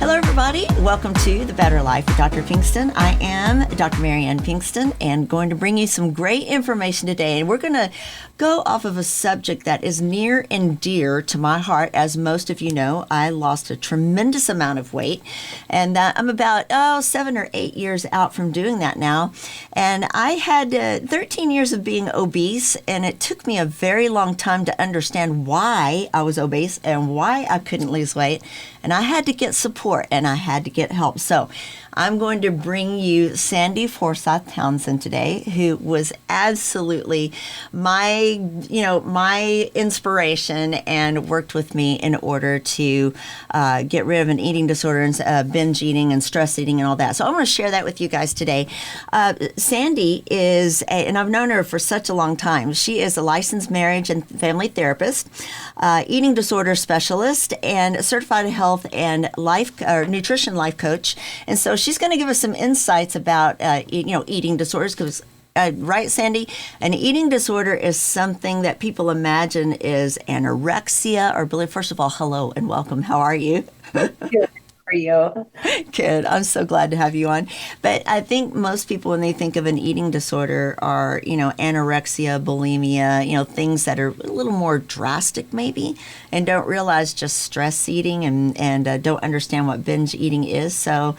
Hello, everybody. Welcome to The Better Life with Dr. Pinkston. I am Dr. Marianne Pinkston and going to bring you some great information today. And we're going to go off of a subject that is near and dear to my heart. As most of you know, I lost a tremendous amount of weight, and I'm about 7 or 8 years out from doing that now. And I had 13 years of being obese, and it took me a very long time to understand why I was obese and why I couldn't lose weight. And I had to get support and I had to get help. So I'm going to bring you Sandi Forsythe Townsend today, who was absolutely my inspiration and worked with me in order to get rid of an eating disorder and binge eating and stress eating and all that. So I want to share that with you guys today. Sandi and I've known her for such a long time. She is a licensed marriage and family therapist, eating disorder specialist, and certified health and nutrition life coach. And so she's going to give us some insights about, eating disorders because, right, Sandi? An eating disorder is something that people imagine is anorexia or believe. First of all, hello and welcome. How are you? Good. How are you? Good. I'm so glad to have you on. But I think most people, when they think of an eating disorder, are, anorexia, bulimia, things that are a little more drastic maybe, and don't realize just stress eating and don't understand what binge eating is. So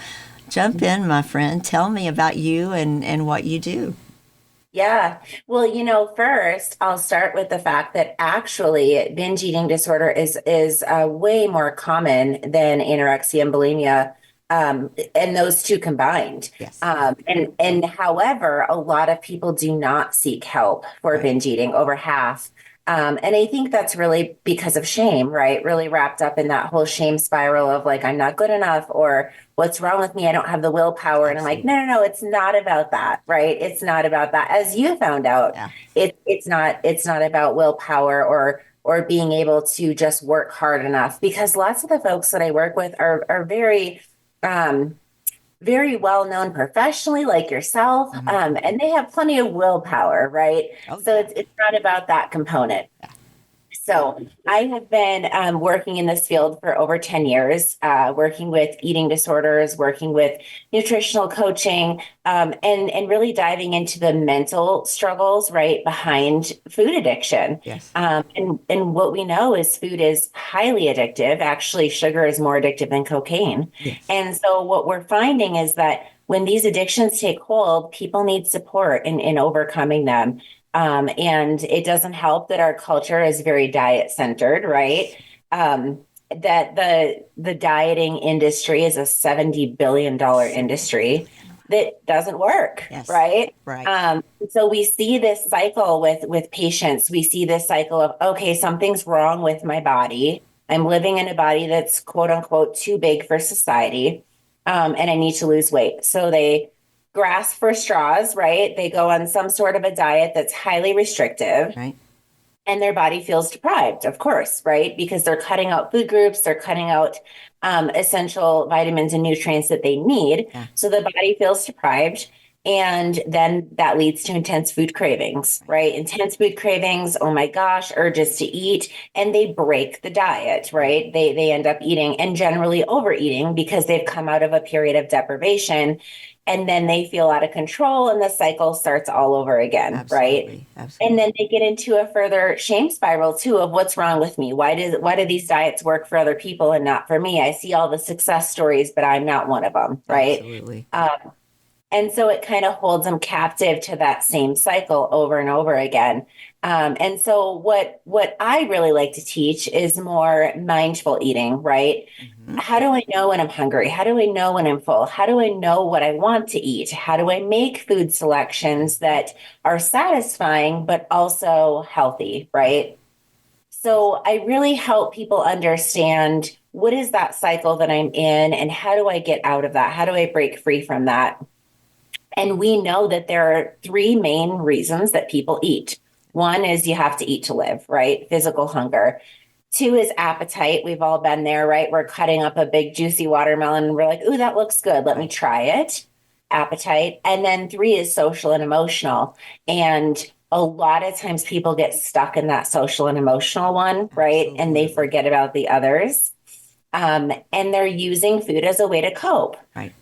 jump in, my friend. Tell me about you and what you do. Yeah. Well, first I'll start with the fact that actually binge eating disorder is way more common than anorexia and bulimia, and those two combined. Yes. And however, a lot of people do not seek help for Right. binge eating, over half. And I think that's really because of shame, right? Really wrapped up in that whole shame spiral of like, I'm not good enough, or what's wrong with me? I don't have the willpower. And I'm like, no, it's not about that, right? It's not about that. As you found out, Yeah. it's not about willpower or being able to just work hard enough, because lots of the folks that I work with are very, very well known professionally, like yourself, and they have plenty of willpower, right? Oh, So yeah. it's not about that component. Yeah. So I have been working in this field for over 10 years, working with eating disorders, working with nutritional coaching, and really diving into the mental struggles right behind food addiction. Yes. And what we know is food is highly addictive. Actually, sugar is more addictive than cocaine. Yes. And so what we're finding is that when these addictions take hold, people need support in overcoming them. And it doesn't help that our culture is very diet centered, right? That the dieting industry is a $70 billion industry that doesn't work, Yes. right? Right. So we see this cycle with patients. We see this cycle of, okay, something's wrong with my body. I'm living in a body that's quote unquote too big for society. And I need to lose weight. So they grasp for straws, right? They go on some sort of a diet that's highly restrictive. Right. And their body feels deprived, of course, right? Because they're cutting out food groups, they're cutting out essential vitamins and nutrients that they need. Yeah. So the body feels deprived. And then that leads to intense food cravings, right? Intense food cravings, oh my gosh, urges to eat, and they break the diet, right? They end up eating and generally overeating because they've come out of a period of deprivation. And then they feel out of control and the cycle starts all over again, Absolutely. right? Absolutely. And then they get into a further shame spiral too of what's wrong with me. Why do these diets work for other people and not for me? I see all the success stories, but I'm not one of them, right? Absolutely. And so it kind of holds them captive to that same cycle over and over again. And so what I really like to teach is more mindful eating, right? Mm-hmm. How do I know when I'm hungry? How do I know when I'm full? How do I know what I want to eat? How do I make food selections that are satisfying, but also healthy, right? So I really help people understand what is that cycle that I'm in and how do I get out of that? How do I break free from that? And we know that there are three main reasons that people eat. One is you have to eat to live, right? Physical hunger. Two is appetite. We've all been there, right? We're cutting up a big juicy watermelon and we're like, ooh, that looks good. Let me try it. Appetite. And then three is social and emotional. And a lot of times people get stuck in that social and emotional one, right? And they Absolutely. forget about the others. and they're using food as a way to cope. Right.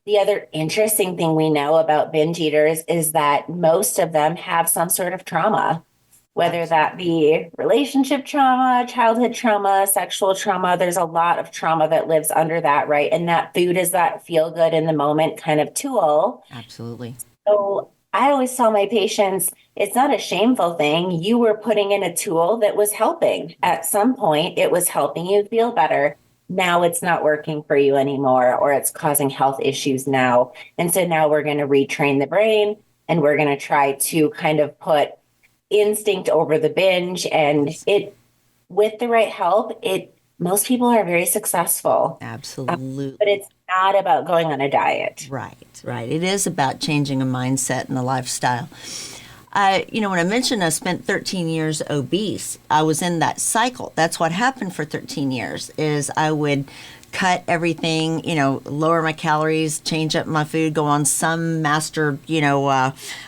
The other interesting thing we know about binge eaters is that most of them have some sort of trauma, whether that be relationship trauma, childhood trauma, sexual trauma. There's a lot of trauma that lives under that, right? And that food is that feel good in the moment kind of tool. Absolutely. So I always tell my patients, it's not a shameful thing. You were putting in a tool that was helping. At some point, it was helping you feel better. Now it's not working for you anymore, or it's causing health issues now. And so now we're going to retrain the brain, and we're going to try to kind of put instinct over the binge. And it, with the right help, most people are very successful. Absolutely. But it's not about going on a diet. Right, right. It is about changing a mindset and a lifestyle. When I mentioned I spent 13 years obese, I was in that cycle. That's what happened for 13 years is I would cut everything, lower my calories, change up my food, go on some master,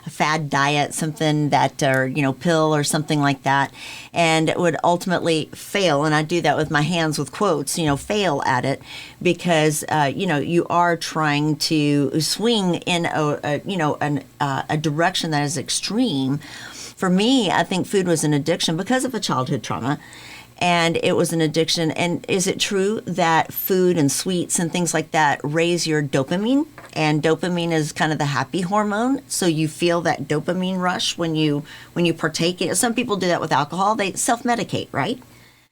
fad diet, something that, or, pill or something like that. And it would ultimately fail. And I do that with my hands with quotes, fail at it because, you are trying to swing in a direction that is extreme. For me, I think food was an addiction because of a childhood trauma. And it was an addiction. And is it true that food and sweets and things like that raise your dopamine? And dopamine is kind of the happy hormone. So you feel that dopamine rush when you partake. Some people do that with alcohol. They self-medicate, right?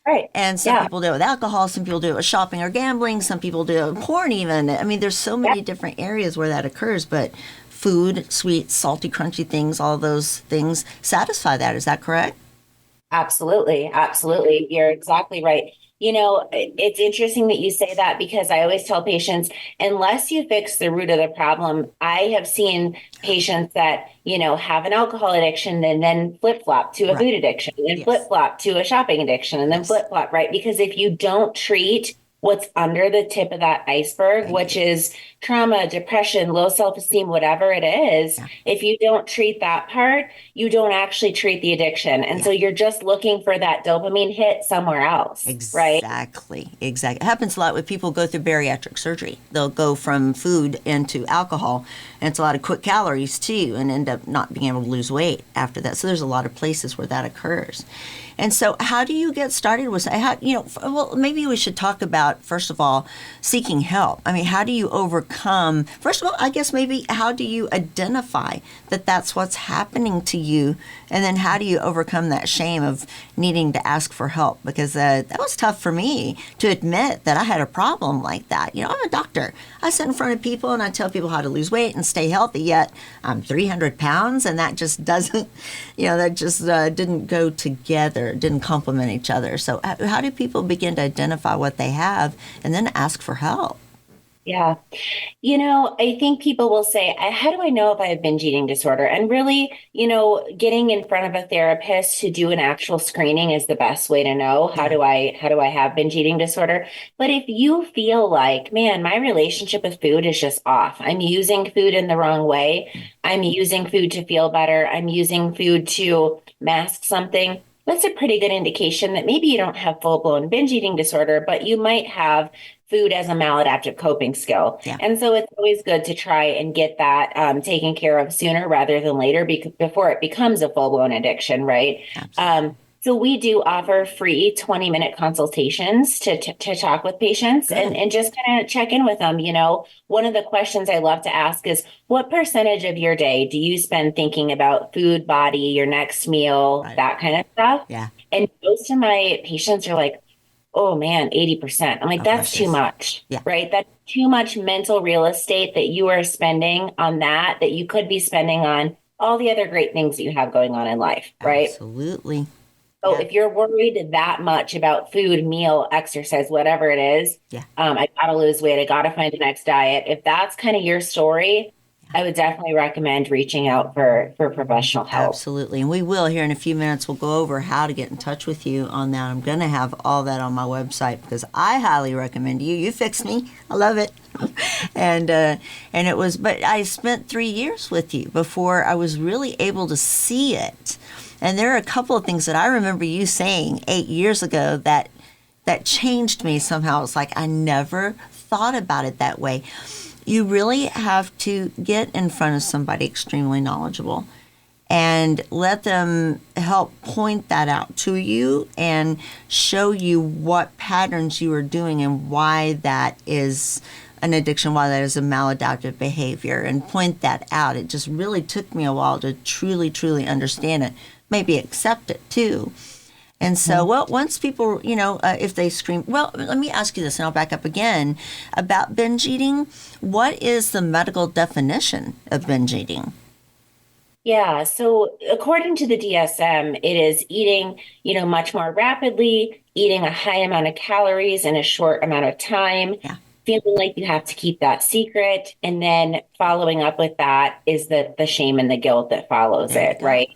Right. And some people do it with alcohol. Some people do it with shopping or gambling. Some people do it with porn even. I mean, there's so many different areas where that occurs. But food, sweets, salty, crunchy things, all those things satisfy that. Is that correct? Absolutely. Absolutely. You're exactly right. It's interesting that you say that because I always tell patients, unless you fix the root of the problem, I have seen patients that, have an alcohol addiction and then flip flop to a food addiction and then flip flop to a shopping addiction and then flip flop, right? Because if you don't treat what's under the tip of that iceberg, which is trauma, depression, low self-esteem, whatever it is, if you don't treat that part, you don't actually treat the addiction. And so you're just looking for that dopamine hit somewhere else, right? Exactly. It happens a lot when people go through bariatric surgery. They'll go from food into alcohol, and it's a lot of quick calories too, and end up not being able to lose weight after that. So there's a lot of places where that occurs. And so how do you get started with, maybe we should talk about, first of all, seeking help. I mean, how do you overcome, first of all, I guess maybe how do you identify that that's what's happening to you? And then how do you overcome that shame of needing to ask for help? Because that was tough for me to admit that I had a problem like that. I'm a doctor. I sit in front of people and I tell people how to lose weight and stay healthy, yet I'm 300 pounds and that just doesn't, didn't go together, didn't complement each other. So how do people begin to identify what they have and then ask for help? Yeah. I think people will say, how do I know if I have binge eating disorder? And really, getting in front of a therapist to do an actual screening is the best way to know how do I have binge eating disorder. But if you feel like, man, my relationship with food is just off. I'm using food in the wrong way. I'm using food to feel better. I'm using food to mask something. That's a pretty good indication that maybe you don't have full-blown binge eating disorder, but you might have food as a maladaptive coping skill. Yeah. And so it's always good to try and get that taken care of sooner rather than later before it becomes a full-blown addiction, right? So we do offer free 20-minute consultations to talk with patients and just kind of check in with them. One of the questions I love to ask is, what percentage of your day do you spend thinking about food, body, your next meal, that kind of stuff? Yeah. And most of my patients are like, oh man, 80%. I'm like, that's too much, right? That's too much mental real estate that you are spending on that you could be spending on all the other great things that you have going on in life, right? Absolutely. So if you're worried that much about food, meal, exercise, whatever it is, I got to lose weight, I got to find the next diet. If that's kind of your story, I would definitely recommend reaching out for professional help. Absolutely. And we will here in a few minutes. We'll go over how to get in touch with you on that. I'm going to have all that on my website because I highly recommend you. You fixed me. I love it. And it was, but I spent 3 years with you before I was really able to see it. And there are a couple of things that I remember you saying 8 years ago that that changed me somehow. It's like I never thought about it that way. You really have to get in front of somebody extremely knowledgeable and let them help point that out to you and show you what patterns you are doing and why that is an addiction, why that is a maladaptive behavior, and point that out. It just really took me a while to truly, truly understand it, maybe accept it too. And so, well, once people, if they scream, well, let me ask you this, and I'll back up again about binge eating. What is the medical definition of binge eating? Yeah. So according to the DSM, it is eating, much more rapidly, eating a high amount of calories in a short amount of time, Yeah. feeling like you have to keep that secret. And then following up with that is the shame and the guilt that follows There you it, go. right?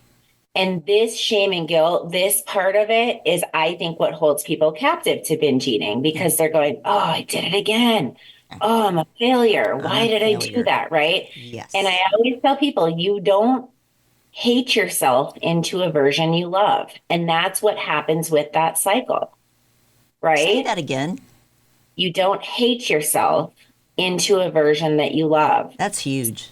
And this shame and guilt, this part of it is, I think, what holds people captive to binge eating, because they're going, oh, I did it again. Oh, I'm a failure. I'm Why a did I do failure. that? Right. And I Yes. always tell people, you don't hate yourself into a version you love. And that's what happens with that cycle, Say right? that again. You don't hate yourself into a version that you love. That's huge.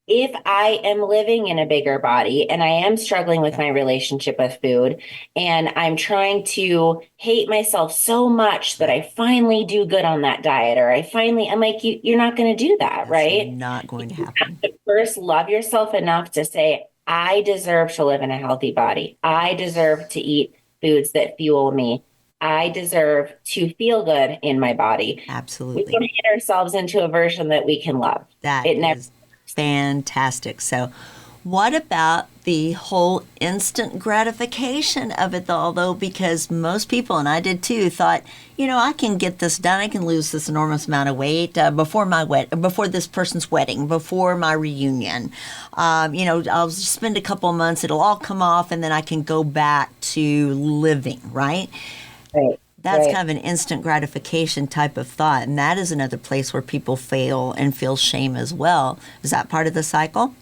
If I am living in a bigger body and I am struggling with my relationship with food, and I'm trying to hate myself so much that I finally do good on that diet, or I'm like, you're not going to do that, That's right? not going to You have happen. to first love yourself enough to say, I deserve to live in a healthy body. I deserve to eat foods that fuel me. I deserve to feel good in my body. We Absolutely. don't hate ourselves into a version that we can love. That It never. is fantastic. So, what about the whole instant gratification of it, though? Although, because most people, and I did too, thought, I can get this done. I can lose this enormous amount of weight before this person's wedding, before my reunion. I'll spend a couple of months. It'll all come off, and then I can go back to living. Right. Right. That's Right. kind of an instant gratification type of thought. And that is another place where people fail and feel shame as well. Is that part of the cycle?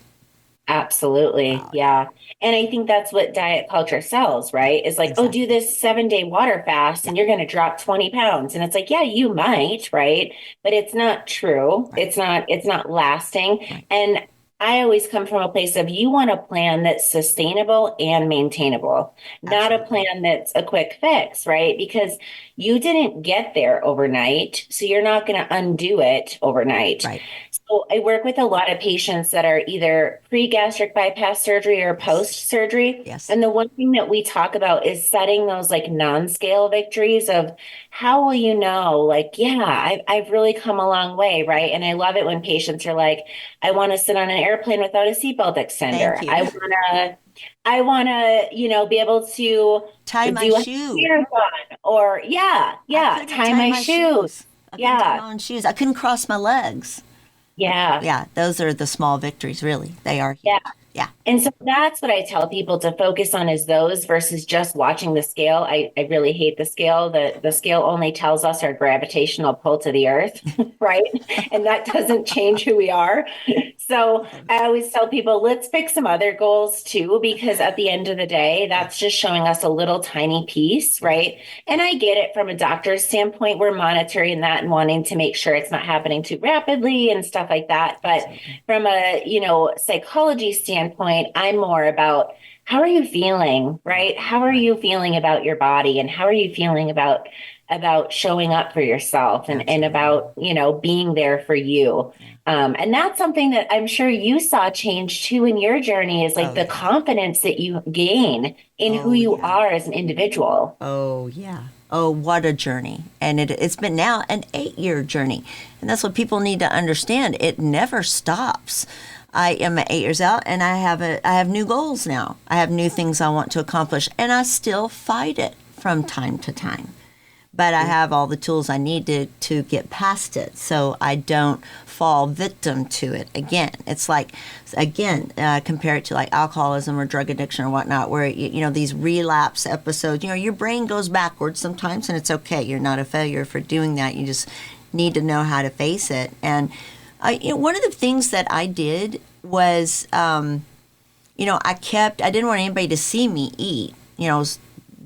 Absolutely. Wow. Yeah. And I think that's what diet culture sells, right? It's like, oh, do Exactly. this 7-day water fast Yeah. and you're going to drop 20 pounds. And it's like, yeah, you might, right? But it's not true. Right. It's not lasting. Right. And I always come from a place of, you want a plan that's sustainable and maintainable, not a Absolutely. plan that's a quick fix, right? Because you didn't get there overnight. So you're not going to undo it overnight. Right. So I work with a lot of patients that are either pre-gastric bypass surgery or Yes. post-surgery. Yes. And the one thing that we talk about is setting those like non-scale victories of, how will you know, like, yeah, I've really come a long way, right? And I love it when patients are like, I want to sit on an airplane without a seatbelt Thank extender. you. I want to, be able to Tie my do a shoe. marathon, or I yeah, couldn't tie tie my my shoes. shoes. I couldn't tie Yeah, my own shoes. I couldn't cross my legs. yeah, Yeah, those are the small victories, really. They are yeah. huge. Yeah. And so that's what I tell people to focus on, is those versus just watching the scale. I really hate the scale. The scale only tells us our gravitational pull to the earth, right? And that doesn't change who we are. So I always tell people, let's pick some other goals too, because at the end of the day, Yeah. that's just showing us a little tiny piece, right? And I get it from a doctor's standpoint. We're monitoring that and wanting to make sure it's not happening too rapidly and stuff like that. But from a, psychology standpoint, I'm more about, how are you feeling, right? How are you feeling about your body, and how are you feeling about showing up for yourself, and Absolutely. about, being there for you. And that's something that I'm sure you saw change too in your journey, is like Oh, the yeah. confidence that you gain in who Oh, you yeah. are as an individual. Oh, yeah. Oh, what a journey. And it's been now an 8-year journey. And that's what people need to understand. It never stops. I am at 8 years out, and I have new goals now. I have new things I want to accomplish, and I still fight it from time to time. But I have all the tools I need to get past it, so I don't fall victim to it again. It's like, again, compare it to like alcoholism or drug addiction or whatnot, where these relapse episodes. Your brain goes backwards sometimes, and it's okay. You're not a failure for doing that. You just need to know how to face it. And one of the things that I did was, I didn't want anybody to see me eat.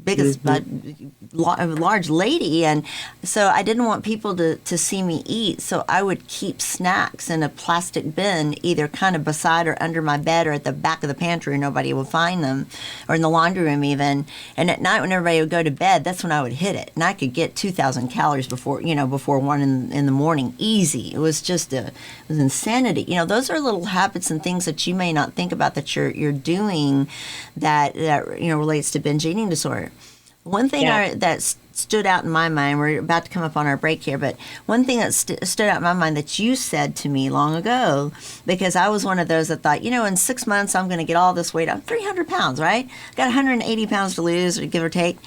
big as a large lady, and so I didn't want people to see me eat, so I would keep snacks in a plastic bin, either kind of beside or under my bed or at the back of the pantry where nobody would find them, or in the laundry room even. And at night when everybody would go to bed, that's when I would hit it, and I could get 2,000 calories before 1 in the morning, easy. It was just it was insanity. Those are little habits and things that you may not think about that you're doing that relates to binge eating disorder. One thing that stood out in my mind, we're about to come up on our break here, but one thing that stood out in my mind that you said to me long ago, because I was one of those that thought, in 6 months I'm going to get all this weight. I'm 300 pounds, right? Got 180 pounds to lose, give or take.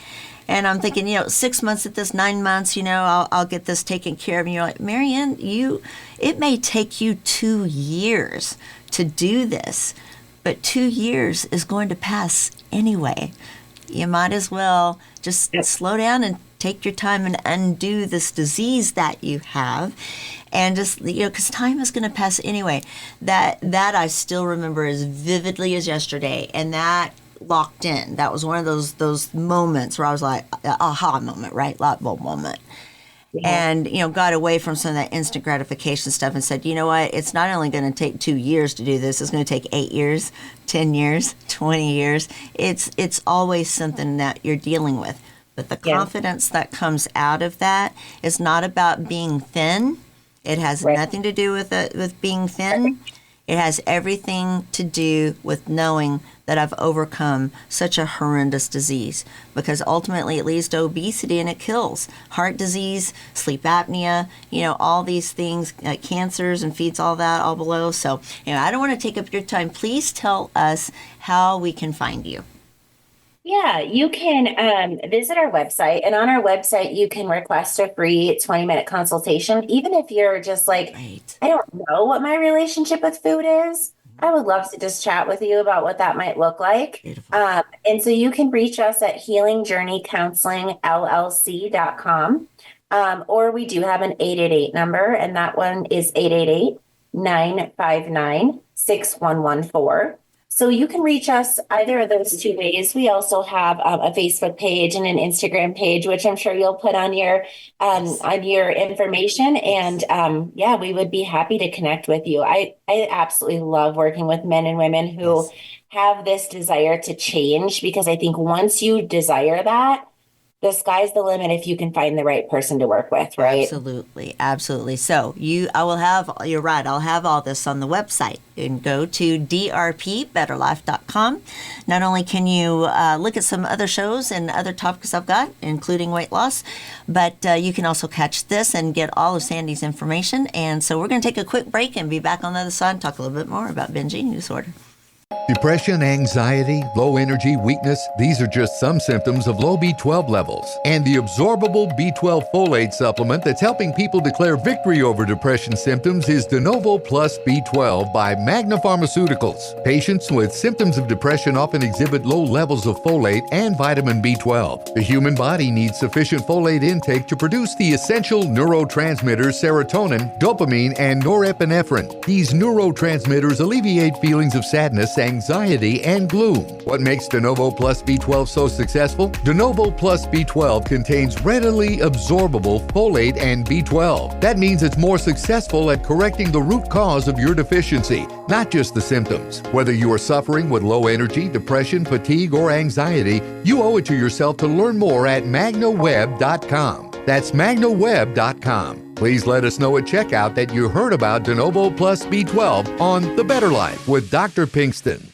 And I'm thinking, 6 months at this, 9 months, I'll get this taken care of. And you're like, Marianne, it may take you 2 years to do this, but 2 years is going to pass anyway. You might as well just slow down and take your time and undo this disease that you have. And just, because time is going to pass anyway. That I still remember as vividly as yesterday. And that locked in. That was one of those moments where I was like, aha moment, right? Light bulb moment. Yeah. And, got away from some of that instant gratification stuff and said, you know what, it's not only going to take 2 years to do this, it's going to take 8 years, 10 years, 20 years. It's always something that you're dealing with. But the confidence that comes out of that is not about being thin. It has nothing to do with being thin. It has everything to do with knowing that I've overcome such a horrendous disease, because ultimately it leads to obesity and it kills. Heart disease, sleep apnea, all these things, cancers and feeds, all that, all below. So, I don't want to take up your time. Please tell us how we can find you. Yeah, you can visit our website, and on our website, you can request a free 20-minute consultation. Even if you're just like, I don't know what my relationship with food is, I would love to just chat with you about what that might look like. And so you can reach us at healingjourneycounselingllc.com, or we do have an 888 number, and that one is 888-959-6114. So you can reach us either of those two ways. We also have a Facebook page and an Instagram page, which I'm sure you'll put on your information. And we would be happy to connect with you. I absolutely love working with men and women who have this desire to change, because I think once you desire that, the sky's the limit if you can find the right person to work with, right? Absolutely. So you're right, I'll have all this on the website. And go to drpbetterlife.com. Not only can you look at some other shows and other topics I've got, including weight loss, but you can also catch this and get all of Sandi's information. And so we're going to take a quick break and be back on the other side and talk a little bit more about binge eating disorder. Depression, anxiety, low energy, weakness, these are just some symptoms of low B12 levels. And the absorbable B12 folate supplement that's helping people declare victory over depression symptoms is De Novo Plus B12 by Magna Pharmaceuticals. Patients with symptoms of depression often exhibit low levels of folate and vitamin B12. The human body needs sufficient folate intake to produce the essential neurotransmitters serotonin, dopamine, and norepinephrine. These neurotransmitters alleviate feelings of sadness, anxiety, and gloom. What makes De Novo Plus B12 so successful? De Novo Plus B12 contains readily absorbable folate and B12. That means it's more successful at correcting the root cause of your deficiency, not just the symptoms. Whether you are suffering with low energy, depression, fatigue, or anxiety, you owe it to yourself to learn more at magnaweb.com. That's magnaweb.com. Please let us know at checkout that you heard about De Novo Plus B12 on The Better Life with Dr. Pinkston.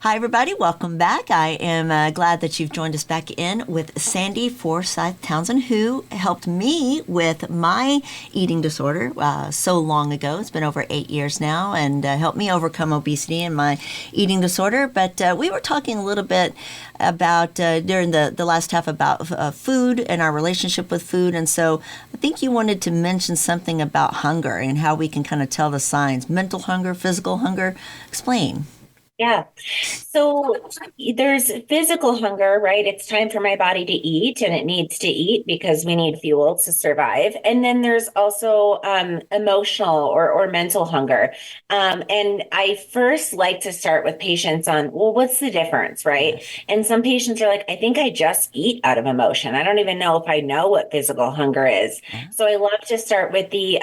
Hi, everybody. Welcome back. I am glad that you've joined us back in with Sandi Forsythe Townsend, who helped me with my eating disorder so long ago. It's been over 8 years now, and helped me overcome obesity and my eating disorder. But we were talking a little bit about during the last half about food and our relationship with food. And so I think you wanted to mention something about hunger and how we can kind of tell the signs. Mental hunger, physical hunger. Explain. Yeah. So there's physical hunger, right? It's time for my body to eat and it needs to eat because we need fuel to survive. And then there's also emotional or mental hunger. And I first like to start with patients on, well, what's the difference, right? Yes. And some patients are like, I think I just eat out of emotion. I don't even know if I know what physical hunger is. Yeah. So I love to start with the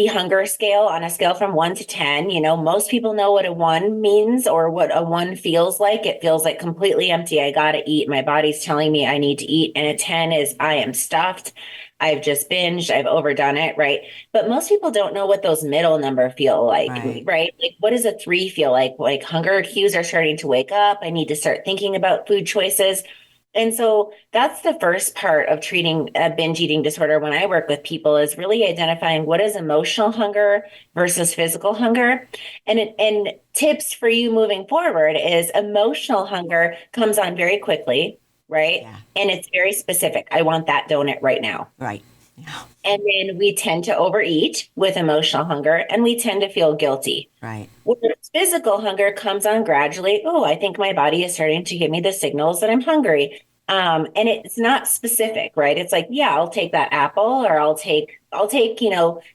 hunger scale on a scale from 1 to 10. Most people know what a one means or what a one feels like. It feels like completely empty. I got to eat. My body's telling me I need to eat. And a 10 is I am stuffed. I've just binged. I've overdone it. Right. But most people don't know what those middle number feel like. Right. Right. Like, what does a 3 feel like? Like hunger cues are starting to wake up. I need to start thinking about food choices. And so that's the first part of treating a binge eating disorder when I work with people is really identifying what is emotional hunger versus physical hunger. And tips for you moving forward is emotional hunger comes on very quickly, right? Yeah. And it's very specific. I want that donut right now. Right. Yeah. And then we tend to overeat with emotional hunger and we tend to feel guilty. Right. Whereas physical hunger comes on gradually. Oh, I think my body is starting to give me the signals that I'm hungry. And it's not specific, right? It's like, yeah, I'll take that apple or I'll take,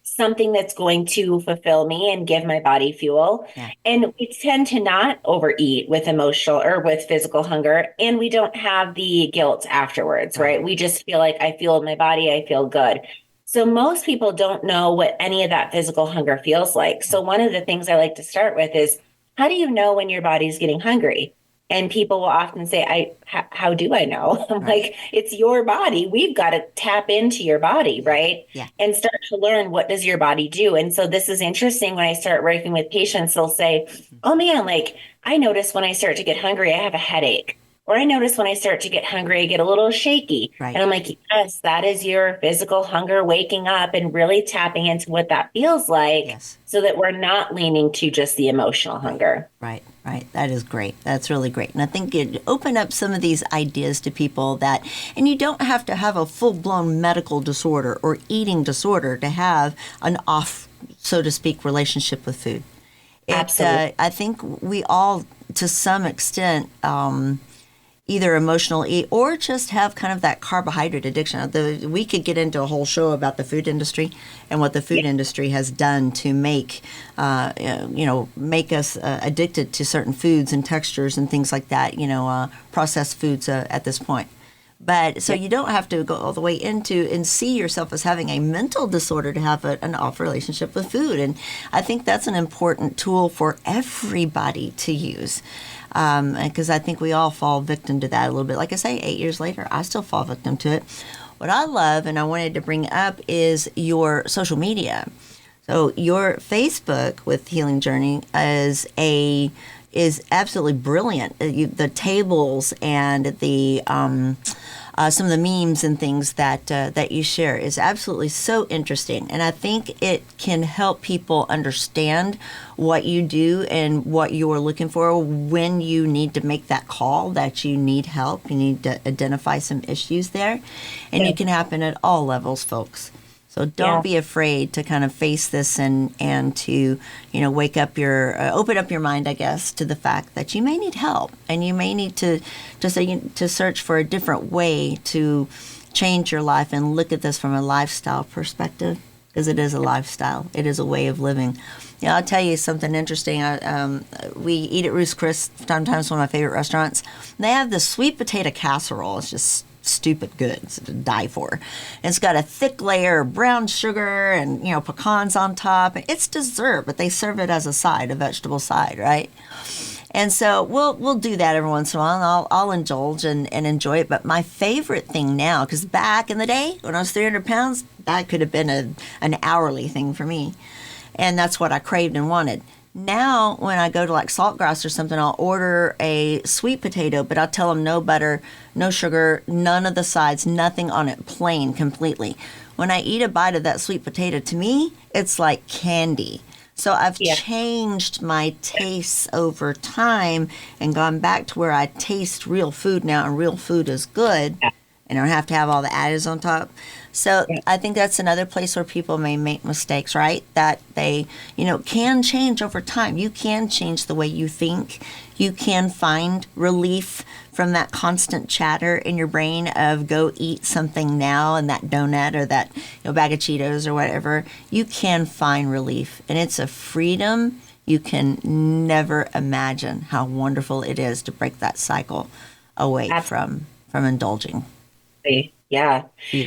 something that's going to fulfill me and give my body fuel. Yeah. And we tend to not overeat with emotional or with physical hunger. And we don't have the guilt afterwards, right? We just feel like I fueled my body. I feel good. So most people don't know what any of that physical hunger feels like. So one of the things I like to start with is how do you know when your body's getting hungry? And people will often say, how do I know? I'm Right. like, it's your body. We've got to tap into your body, right? Yeah. And start to learn what does your body do. And so this is interesting when I start working with patients, they'll say, oh man, like I notice when I start to get hungry, I have a headache. Or I notice when I start to get hungry, I get a little shaky. Right. And I'm like, yes, that is your physical hunger waking up and really tapping into what that feels like Yes. so that we're not leaning to just the emotional hunger. Right, right. That is great. That's really great. And I think it open up some of these ideas to people that, and you don't have to have a full blown medical disorder or eating disorder to have an off, so to speak, relationship with food. Absolutely. I think we all, to some extent, either emotional eat or just have kind of that carbohydrate addiction. We could get into a whole show about the food industry and what the food industry has done to make make us addicted to certain foods and textures and things like that. Processed foods at this point. But so you don't have to go all the way into and see yourself as having a mental disorder to have an off relationship with food. And I think that's an important tool for everybody to use. Because I think we all fall victim to that a little bit. Like I say, 8 years later, I still fall victim to it. What I love and I wanted to bring up is your social media. So your Facebook with Healing Journey is absolutely brilliant. The tables and the some of the memes and things that you share is absolutely so interesting, and I think it can help people understand what you do and what you're looking for when you need to make that call that you need help. You need to identify some issues there, and it can happen at all levels, folks. So don't be afraid to kind of face this and to, wake up open up your mind, I guess, to the fact that you may need help and you may need to search for a different way to change your life and look at this from a lifestyle perspective, because it is a lifestyle. It is a way of living. I'll tell you something interesting. We eat at Ruth's Chris, sometimes one of my favorite restaurants. They have this sweet potato casserole. It's just stupid good. It's to die for. And it's got a thick layer of brown sugar and pecans on top. It's dessert, but they serve it as a side, a vegetable side, right? And so we'll do that every once in a while, and I'll indulge and enjoy it. But my favorite thing now, because back in the day when I was 300 pounds, that could have been an hourly thing for me, and that's what I craved and wanted. Now, when I go to like Saltgrass or something, I'll order a sweet potato, but I'll tell them no butter, no sugar, none of the sides, nothing on it, plain completely. When I eat a bite of that sweet potato, to me, it's like candy. So I've changed my tastes over time and gone back to where I taste real food now, and real food is good. and don't have to have all the additives on top. So I think that's another place where people may make mistakes, right? That they, can change over time. You can change the way you think. You can find relief from that constant chatter in your brain of go eat something now and that donut or that bag of Cheetos or whatever. You can find relief, and it's a freedom you can never imagine how wonderful it is to break that cycle away from indulging. Yeah.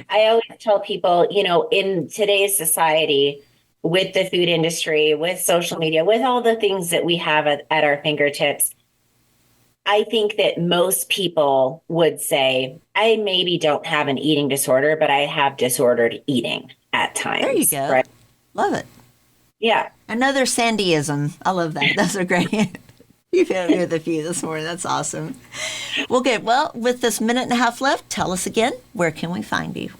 I always tell people, in today's society, with the food industry, with social media, with all the things that we have at our fingertips, I think that most people would say, I maybe don't have an eating disorder, but I have disordered eating at times. There you go. Right? Love it. Yeah. Another Sandyism. I love that. Those are great. You've had me with a few this morning. That's awesome. Well, good. Well, with this minute and a half left, tell us again, where can we find you?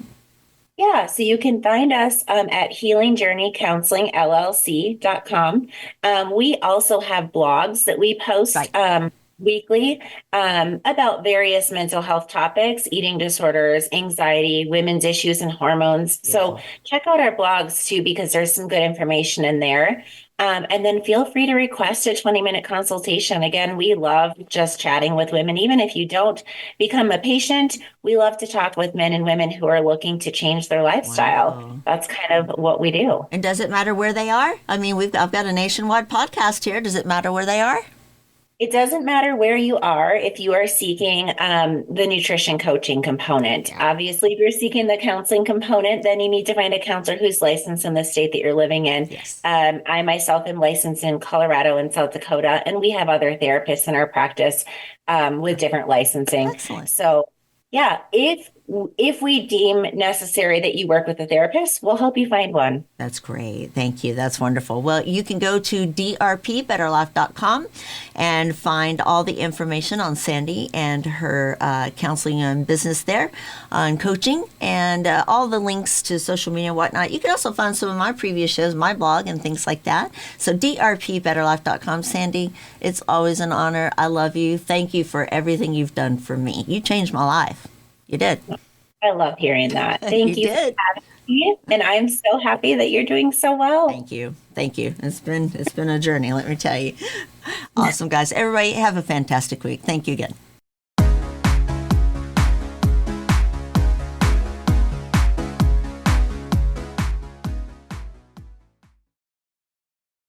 Yeah, so you can find us at healingjourneycounselingllc.com. We also have blogs that we post weekly about various mental health topics, eating disorders, anxiety, women's issues, and hormones. So check out our blogs too, because there's some good information in there. And then feel free to request a 20-minute consultation. Again, we love just chatting with women. Even if you don't become a patient, we love to talk with men and women who are looking to change their lifestyle. Wow. That's kind of what we do. And does it matter where they are? I mean, I've got a nationwide podcast here. Does it matter where they are? It doesn't matter where you are if you are seeking the nutrition coaching component. Obviously, if you're seeking the counseling component, then you need to find a counselor who's licensed in the state that you're living in. Yes. I myself am licensed in Colorado and South Dakota, and we have other therapists in our practice with different licensing. Excellent. So, yeah, if we deem necessary that you work with a therapist, we'll help you find one. That's great. Thank you. That's wonderful. Well, you can go to drpbetterlife.com and find all the information on Sandi and her counseling and business there on coaching and all the links to social media and whatnot. You can also find some of my previous shows, my blog, and things like that. So drpbetterlife.com. Sandi, it's always an honor. I love you. Thank you for everything you've done for me. You changed my life. You did. I love hearing that. Thank you for having me. And I'm so happy that you're doing so well. Thank you. Thank you. It's been a journey, let me tell you. Awesome, guys. Everybody have a fantastic week. Thank you again.